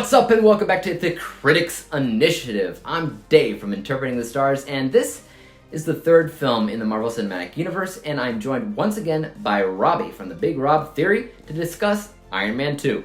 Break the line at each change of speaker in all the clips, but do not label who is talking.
What's up and welcome back to the Critics Initiative. I'm Dave from Interpreting the Stars, and this is the third film in the Marvel Cinematic Universe, and I'm joined once again by Robbie from the Big Rob Theory to discuss Iron Man 2.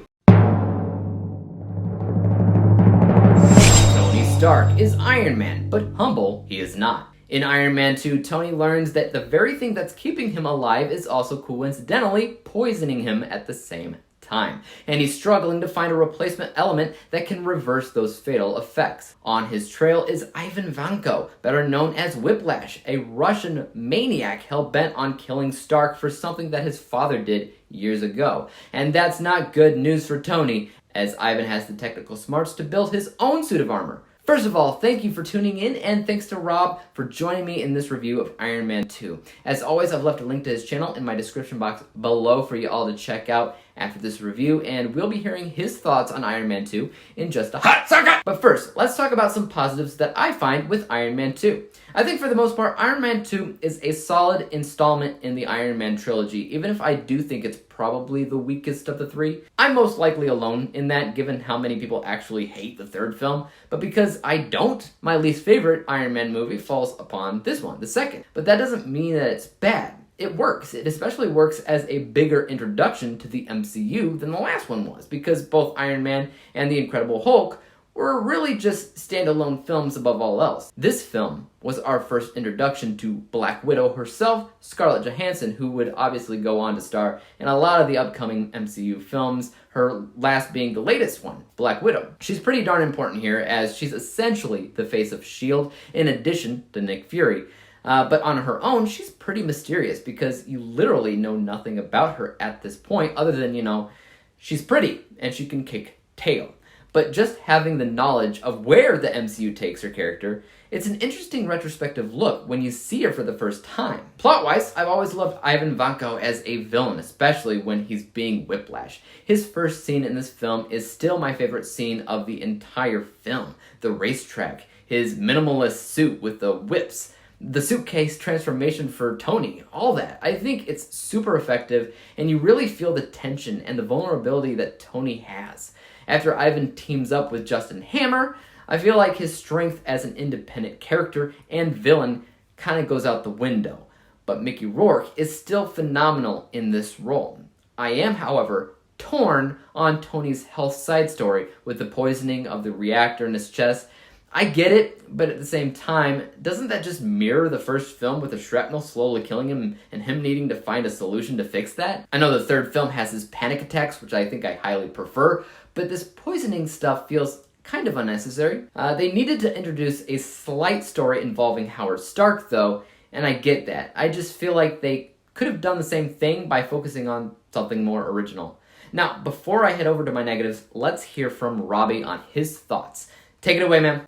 Tony Stark is Iron Man, but humble he is not. In Iron Man 2, Tony learns that the very thing that's keeping him alive is also coincidentally poisoning him at the same time, and he's struggling to find a replacement element that can reverse those fatal effects. On his trail is Ivan Vanko, better known as Whiplash, a Russian maniac hell-bent on killing Stark for something that his father did years ago. And that's not good news for Tony, as Ivan has the technical smarts to build his own suit of armor. First of all, thank you for tuning in, and thanks to Rob for joining me in this review of Iron Man 2. As always, I've left a link to his channel in my description box below for you all to check out after this review, and we'll be hearing his thoughts on Iron Man 2 in just a hot second! But first, let's talk about some positives that I find with Iron Man 2. I think for the most part, Iron Man 2 is a solid installment in the Iron Man trilogy, even if I do think it's probably the weakest of the three. I'm most likely alone in that, given how many people actually hate the third film, but because I don't, my least favorite Iron Man movie falls upon this one, the second. But that doesn't mean that it's bad. It works. It especially works as a bigger introduction to the MCU than the last one was, because both Iron Man and the Incredible Hulk were really just standalone films above all else. This film was our first introduction to Black Widow herself, Scarlett Johansson, who would obviously go on to star in a lot of the upcoming MCU films, her last being the latest one, Black Widow. She's pretty darn important here, as she's essentially the face of S.H.I.E.L.D. in addition to Nick Fury. But on her own, she's pretty mysterious because you literally know nothing about her at this point other than, she's pretty and she can kick tail. But just having the knowledge of where the MCU takes her character, it's an interesting retrospective look when you see her for the first time. Plot-wise, I've always loved Ivan Vanko as a villain, especially when he's being Whiplash. His first scene in this film is still my favorite scene of the entire film. The racetrack, his minimalist suit with the whips, the suitcase transformation for Tony, all that. I think it's super effective, and you really feel the tension and the vulnerability that Tony has. After Ivan teams up with Justin Hammer, I feel like his strength as an independent character and villain kind of goes out the window. But Mickey Rourke is still phenomenal in this role. I am, however, torn on Tony's health side story with the poisoning of the reactor in his chest. I get it, but at the same time, doesn't that just mirror the first film with the shrapnel slowly killing him and him needing to find a solution to fix that? I know the third film has his panic attacks, which I think I highly prefer, but this poisoning stuff feels kind of unnecessary. They needed to introduce a slight story involving Howard Stark, though, and I get that. I just feel like they could have done the same thing by focusing on something more original. Now, before I head over to my negatives, let's hear from Robbie on his thoughts. Take it away, man.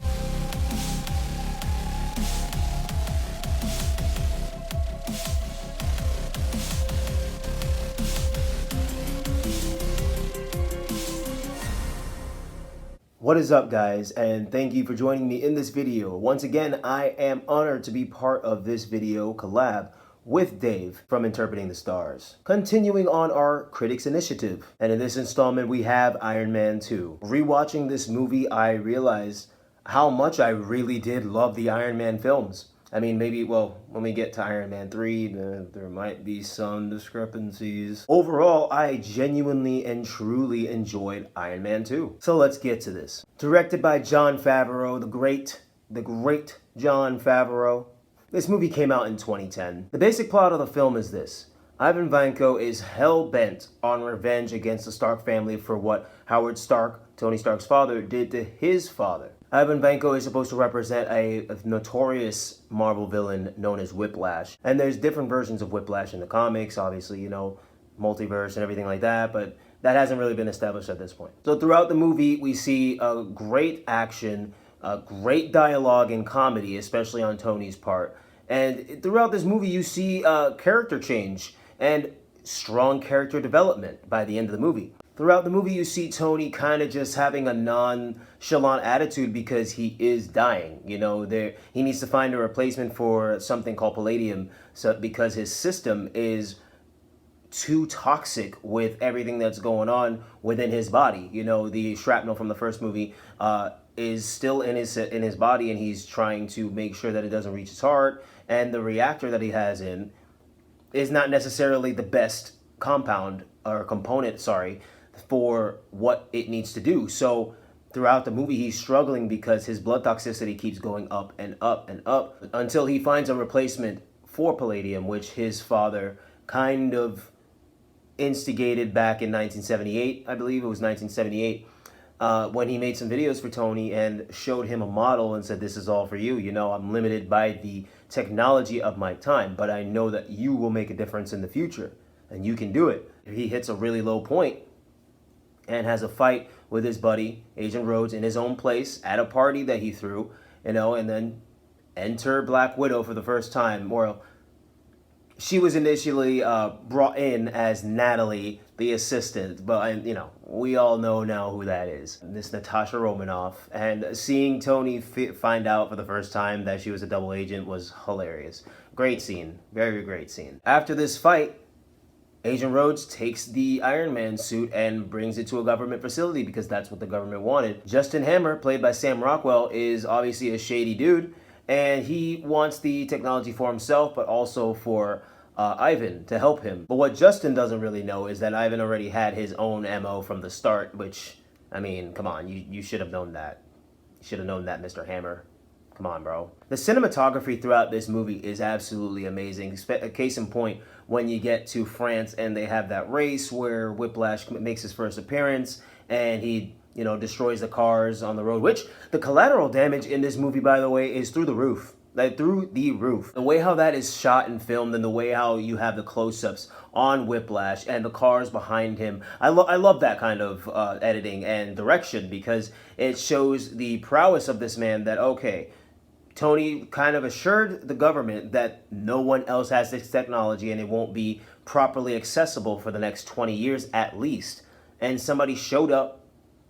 What is up, guys, and thank you for joining me in this video. Once again, I am honored to be part of this video collab with Dave from Interpreting the Stars. Continuing on our Critics Initiative, and in this installment we have Iron Man 2. Rewatching this movie, I realized how much I really did love the Iron Man films. I mean, maybe, well, when we get to Iron Man 3, there might be some discrepancies. Overall, I genuinely and truly enjoyed Iron Man 2. So let's get to this. Directed by Jon Favreau, the great Jon Favreau. This movie came out in 2010. The basic plot of the film is this. Ivan Vanko is hell-bent on revenge against the Stark family for what Howard Stark, Tony Stark's father, did to his father. Ivan Vanko is supposed to represent a notorious Marvel villain known as Whiplash. And there's different versions of Whiplash in the comics, obviously, multiverse and everything like that, but that hasn't really been established at this point. So throughout the movie, we see a great action, great dialogue and comedy, especially on Tony's part. And throughout this movie, you see character change and strong character development by the end of the movie. Throughout the movie, you see Tony kind of just having a nonchalant attitude because he is dying. He needs to find a replacement for something called palladium, because his system is too toxic with everything that's going on within his body. You know, the shrapnel from the first movie is still in his body, and he's trying to make sure that it doesn't reach his heart. And the reactor that he has in is not necessarily the best compound or component, sorry, for what it needs to do. So throughout the movie, he's struggling because his blood toxicity keeps going up and up and up until he finds a replacement for palladium, which his father kind of instigated back in 1978. I believe it was 1978, when he made some videos for Tony and showed him a model and said, "This is all for you. You know, I'm limited by the technology of my time, but I know that you will make a difference in the future and you can do it." He hits a really low point and has a fight with his buddy Agent Rhodes in his own place at a party that he threw, you know, and then enter Black Widow for the first time. Well, she was initially brought in as Natalie, the assistant, but you know, we all know now who that is. This Natasha Romanoff, and seeing Tony find out for the first time that she was a double agent was hilarious. Great scene, very great scene. After this fight, Agent Rhodes takes the Iron Man suit and brings it to a government facility because that's what the government wanted. Justin Hammer, played by Sam Rockwell, is obviously a shady dude, and he wants the technology for himself, but also for Ivan to help him. But what Justin doesn't really know is that Ivan already had his own MO from the start, which, I mean, come on, you should have known that. You should have known that, Mr. Hammer. Come on, bro. The cinematography throughout this movie is absolutely amazing. A case in point, when you get to France and they have that race where Whiplash makes his first appearance and he, you know, destroys the cars on the road, which the collateral damage in this movie, by the way, is through the roof. Like, through the roof. The way how that is shot and filmed, and the way how you have the close-ups on Whiplash and the cars behind him. I love that kind of editing and direction because it shows the prowess of this man that, okay, Tony kind of assured the government that no one else has this technology and it won't be properly accessible for the next 20 years at least. And somebody showed up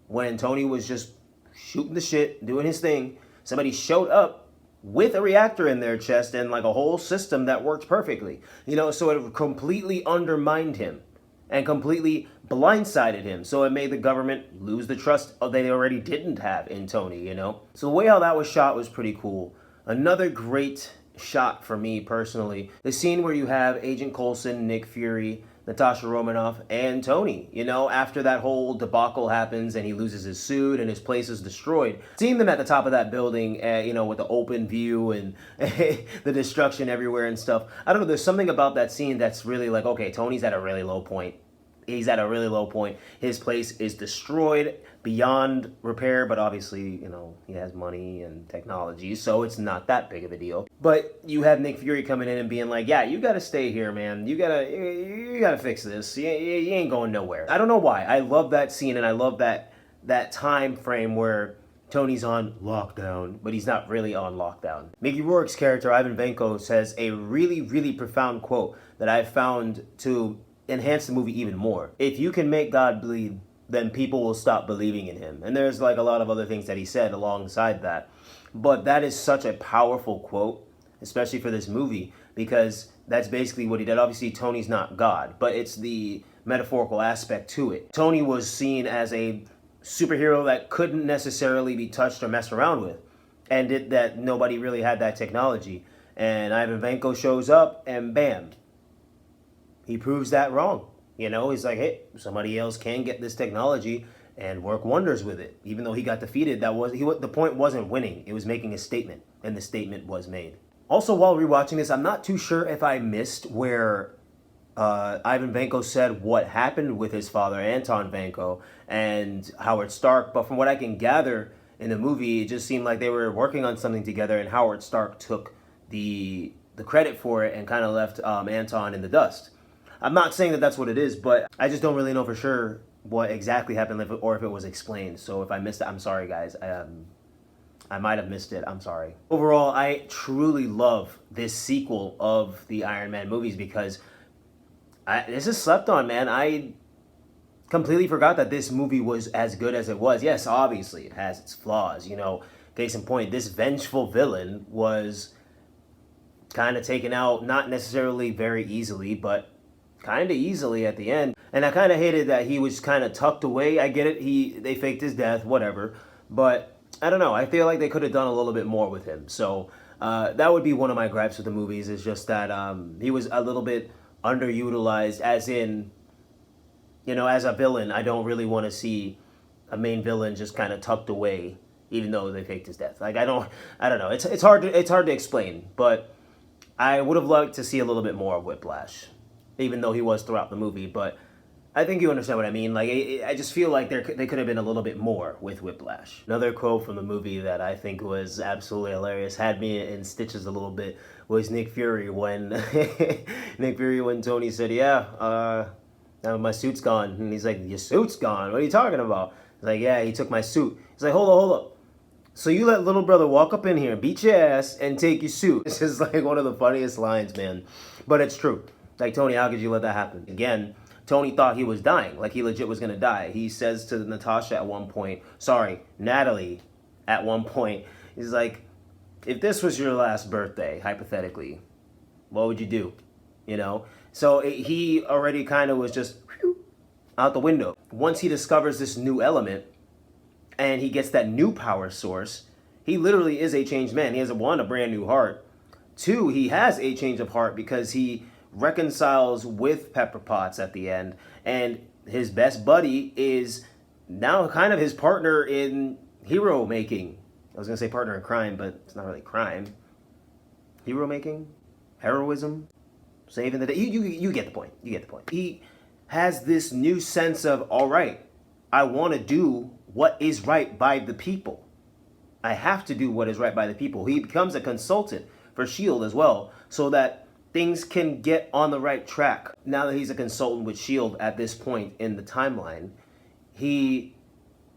when Tony was just shooting the shit, doing his thing. Somebody showed up with a reactor in their chest and like a whole system that worked perfectly. You know, so it completely undermined him and completely blindsided him. So it made the government lose the trust they already didn't have in Tony, you know? So the way how that was shot was pretty cool. Another great shot for me personally, the scene where you have Agent Coulson, Nick Fury, Natasha Romanoff, and Tony, you know, after that whole debacle happens and he loses his suit and his place is destroyed. Seeing them at the top of that building, you know, with the open view and the destruction everywhere and stuff. I don't know, there's something about that scene that's really like, okay, Tony's at a really low point. He's at a really low point. His place is destroyed beyond repair, but obviously, you know, he has money and technology, so it's not that big of a deal. But you have Nick Fury coming in and being like, yeah, you gotta stay here, man. You gotta fix this. You ain't going nowhere. I don't know why. I love that scene, and I love that time frame where Tony's on lockdown, but he's not really on lockdown. Mickey Rourke's character, Ivan Vanko, says a really, really profound quote that I found to enhance the movie even more. If you can make God bleed, then people will stop believing in him. And there's like a lot of other things that he said alongside that. But that is such a powerful quote, especially for this movie, because that's basically what he did. Obviously, Tony's not God, but it's the metaphorical aspect to it. Tony was seen as a superhero that couldn't necessarily be touched or messed around with, and that nobody really had that technology. And Ivan Vanko shows up, and bam, he proves that wrong. You know, he's like, hey, somebody else can get this technology and work wonders with it. Even though he got defeated, the point wasn't winning. It was making a statement, and the statement was made. Also, while rewatching this, I'm not too sure if I missed where Ivan Vanko said what happened with his father, Anton Vanko, and Howard Stark. But from what I can gather in the movie, it just seemed like they were working on something together, and Howard Stark took the credit for it and kind of left Anton in the dust. I'm not saying that that's what it is, but I just don't really know for sure what exactly happened or if it was explained. So if I missed it, I'm sorry, guys. I might have missed it. I'm sorry. Overall, I truly love this sequel of the Iron Man movies because this is slept on, man. I completely forgot that this movie was as good as it was. Yes, obviously, it has its flaws. You know, case in point, this vengeful villain was kind of taken out, not necessarily very easily, but kind of easily at the end. And I kind of hated that he was kind of tucked away. I get it. They faked his death, whatever. But I don't know. I feel like they could have done a little bit more with him. So that would be one of my gripes with the movies, is just that he was a little bit underutilized, as in, as a villain. I don't really want to see a main villain just kind of tucked away, even though they faked his death. Like, I don't know. It's hard to explain, but I would have liked to see a little bit more of Whiplash, even though he was throughout the movie. But I think you understand what I mean. Like, I just feel like they could have been a little bit more with Whiplash. Another quote from the movie that I think was absolutely hilarious, had me in stitches a little bit, was Nick Fury when Tony said, "Yeah, now my suit's gone," and he's like, "Your suit's gone? What are you talking about?" He's like, "Yeah, he took my suit." He's like, hold up. So you let little brother walk up in here, beat your ass, and take your suit?" This is like one of the funniest lines, man. But it's true. Like, Tony, how could you let that happen? Again, Tony thought he was dying. Like, he legit was gonna die. He says to Natasha at one point, Natalie, at one point, he's like, "If this was your last birthday, hypothetically, what would you do?" So he already kind of was just out the window. Once he discovers this new element and he gets that new power source, he literally is a changed man. He has, one, a brand new heart. Two, he has a change of heart because he reconciles with Pepper Potts at the end, and his best buddy is now kind of his partner in hero making. I was gonna say partner in crime, but it's not really crime. Hero making, heroism, saving the day. You get the point. You get the point. He has this new sense of, all right, I want to do what is right by the people. I have to do what is right by the people. He becomes a consultant for S.H.I.E.L.D. as well, so that things can get on the right track. Now that he's a consultant with S.H.I.E.L.D. at this point in the timeline, he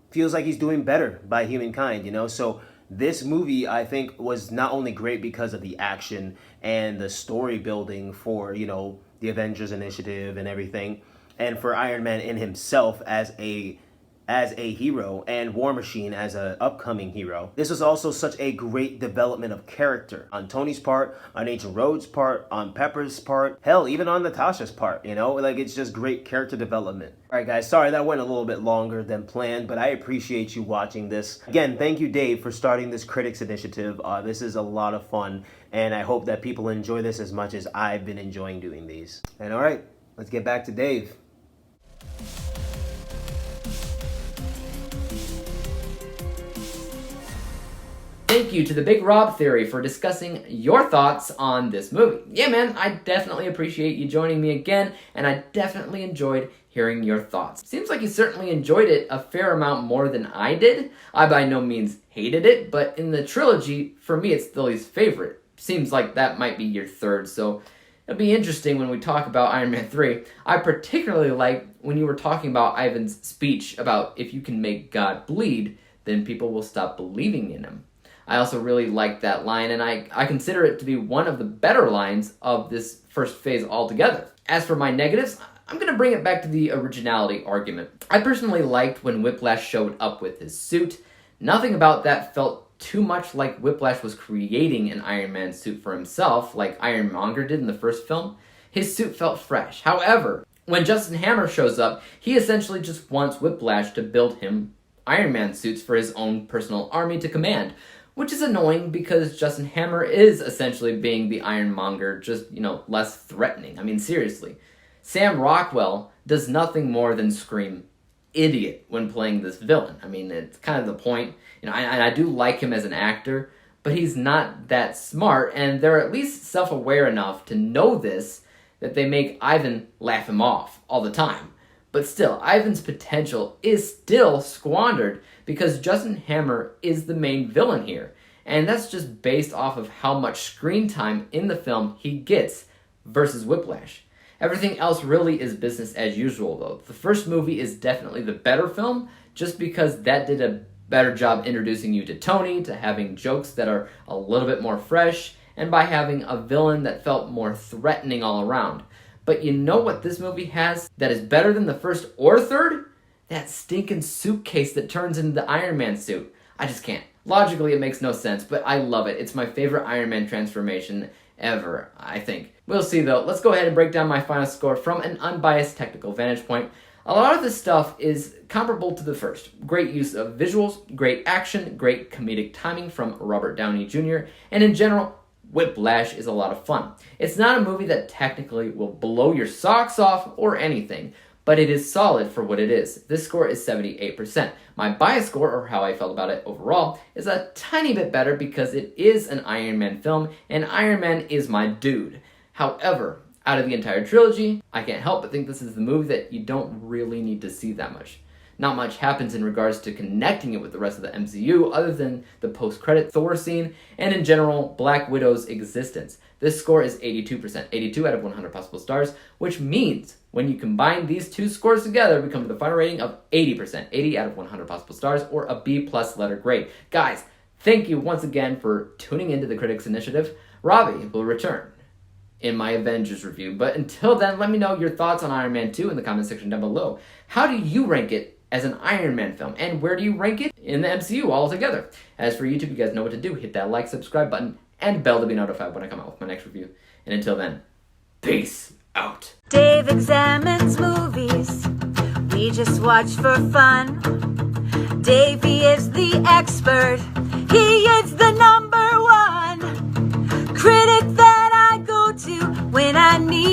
feels like he's doing better by humankind, So this movie, I think, was not only great because of the action and the story building for, the Avengers Initiative and everything, and for Iron Man in himself as a hero, and War Machine as an upcoming hero. This was also such a great development of character on Tony's part, on Agent Rhodes' part, on Pepper's part, hell, even on Natasha's part, Like, it's just great character development. All right, guys, sorry that went a little bit longer than planned, but I appreciate you watching this. Again, thank you, Dave, for starting this Critics Initiative. This is a lot of fun, and I hope that people enjoy this as much as I've been enjoying doing these. And all right, let's get back to Dave.
Thank you to the Big Rob Theory for discussing your thoughts on this movie. Yeah, man, I definitely appreciate you joining me again, and I definitely enjoyed hearing your thoughts. Seems like you certainly enjoyed it a fair amount more than I did. I by no means hated it, but in the trilogy, for me, it's the least favorite. Seems like that might be your third, so it'll be interesting when we talk about Iron Man 3. I particularly like when you were talking about Ivan's speech about if you can make God bleed, then people will stop believing in him. I also really like that line, and I consider it to be one of the better lines of this first phase altogether. As for my negatives, I'm going to bring it back to the originality argument. I personally liked when Whiplash showed up with his suit. Nothing about that felt too much like Whiplash was creating an Iron Man suit for himself, like Ironmonger did in the first film. His suit felt fresh. However, when Justin Hammer shows up, he essentially just wants Whiplash to build him Iron Man suits for his own personal army to command, which is annoying because Justin Hammer is essentially being the Ironmonger, just, less threatening. I mean, seriously. Sam Rockwell does nothing more than scream idiot when playing this villain. I mean, it's kind of the point. I do like him as an actor, but he's not that smart, and they're at least self-aware enough to know this, that they make Ivan laugh him off all the time. But still, Ivan's potential is still squandered because Justin Hammer is the main villain here. And that's just based off of how much screen time in the film he gets versus Whiplash. Everything else really is business as usual, though. The first movie is definitely the better film just because that did a better job introducing you to Tony, to having jokes that are a little bit more fresh, and by having a villain that felt more threatening all around. But you know what this movie has that is better than the first or third? That stinking suitcase that turns into the Iron Man suit. I just can't. Logically, it makes no sense, but I love it. It's my favorite Iron Man transformation, ever, I think. We'll see though. Let's go ahead and break down my final score from an unbiased technical vantage point. A lot of this stuff is comparable to the first. Great use of visuals, great action, great comedic timing from Robert Downey Jr., and in general, Whiplash is a lot of fun. It's not a movie that technically will blow your socks off or anything, but it is solid for what it is. This score is 78%. My bias score, or how I felt about it overall, is a tiny bit better because it is an Iron Man film, and Iron Man is my dude. However, out of the entire trilogy, I can't help but think this is the movie that you don't really need to see that much. Not much happens in regards to connecting it with the rest of the MCU other than the post-credit Thor scene, and in general, Black Widow's existence. This score is 82%, 82 out of 100 possible stars, which means when you combine these two scores together, we come to the final rating of 80%, 80 out of 100 possible stars, or a B+ letter grade. Guys, thank you once again for tuning into the Critics Initiative. Robbie will return in my Avengers review, but until then, let me know your thoughts on Iron Man 2 in the comment section down below. How do you rank it as an Iron Man film, and where do you rank it in the MCU altogether? As for YouTube, you guys know what to do. Hit that like, subscribe button, and bell to be notified when I come out with my next review. And until then, peace out.
Dave examines movies we just watch for fun. Davey is the expert. He is the #1 critic that I go to when I need